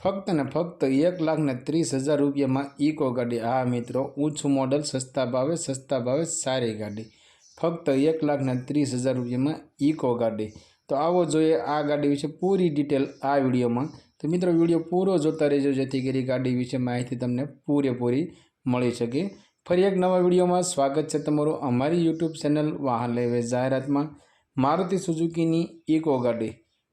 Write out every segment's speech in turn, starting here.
फक्त ने फक्त 1,30,000 रुपया में इको गाड़ी। हाँ मित्रों, ऊँचू मॉडल सस्ता भावे सारी गाड़ी फक्त 1,30,000 रुपया में इको गाड़ी। तो आवो जोईए आ गाड़ी विषे पूरी डिटेल आ विडियो में। तो मित्रों विडियो पूरो जोता रहिजो जेथी करी गाड़ी विषे माहिती तमने पूरेपूरी मळी शके। फरी एक नवा विडियो में स्वागत है तमारुं अमारी यूट्यूब चेनल वाहन लेवे जाहेरात में। मारुति सुजुकी इको गाड़ी,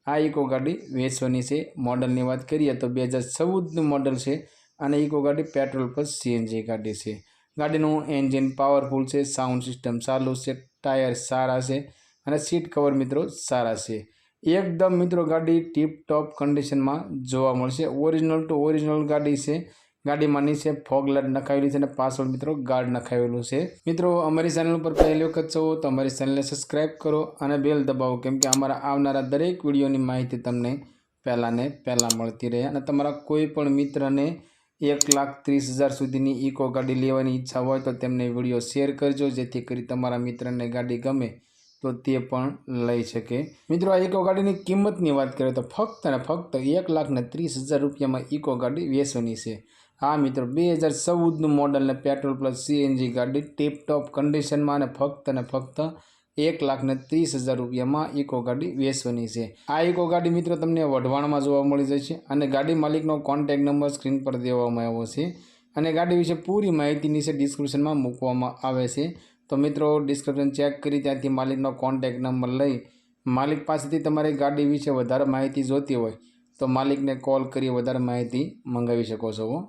आ इको गाड़ी वेचवानी से। मॉडलनी बात करिए तो 2014 मॉडल से अने इको गाड़ी पेट्रोल पर सीएनजी गाड़ी से। गाड़ीनु एंजीन पावरफुल से, साउंड सिस्टम चालू से, टायर सारा से अने सीट कवर मित्रों सारा से। एकदम मित्रों गाड़ी टीप टॉप कंडीशन में जोवा मळशे। ओरिजिनल टू ओरिजिनल गाड़ी से। गाड़ी में नीचे फॉग लाइट नखावेली है, पाछळ मित्रों गार्ड नखावेलू है। मित्रों अमरी चैनल पर पहली वखत छो तो अमरी चैनल ने सब्सक्राइब करो और बेल दबावो, केम के अमरा आवनारा दरेक विडियो की माहिती तमने पहला ने पहला मळती रहे। और तमारा कोईपण मित्र ने 1,30,000 सुधीनी इको गाड़ी लेवानी इच्छा होय तो तेमने विडियो शेर करजो, जेथी करी तमारा मित्र ने गाड़ी गमे तो ते पण लई सके। मित्रों आ इको गाड़ी की किंमत की बात करें तो फक्त ने फक्त 1,30,000 रुपया में इको गाड़ी वेचवानी है। हाँ मित्रों 2014 मॉडल ने पेट्रोल प्लस सीएनजी गाड़ी टीप टॉप कंडीशन में फक्त ने फक्त 1,30,000 रुपया में इको गाड़ी वेचवानी है। आ इको गाड़ी मित्रों तमने वढवाण में जोवा मळी जशे अने गाड़ी मालिकनो कॉन्टेक्ट नंबर स्क्रीन पर देवामां आव्यो छे अने गाड़ी विषे पूरी माहिती नीचे डिस्क्रिप्शन में मूकवामां आवे छे। तो मित्रों डिस्क्रिप्शन चेक करी त्यांथी मालिकनो कॉन्टेक्ट नंबर लई मालिक पासेथी तमारे गाड़ी विषे वधारे माहिती जोती होय तो मालिक ने कॉल करी वधारे माहिती मंगावी शको छो।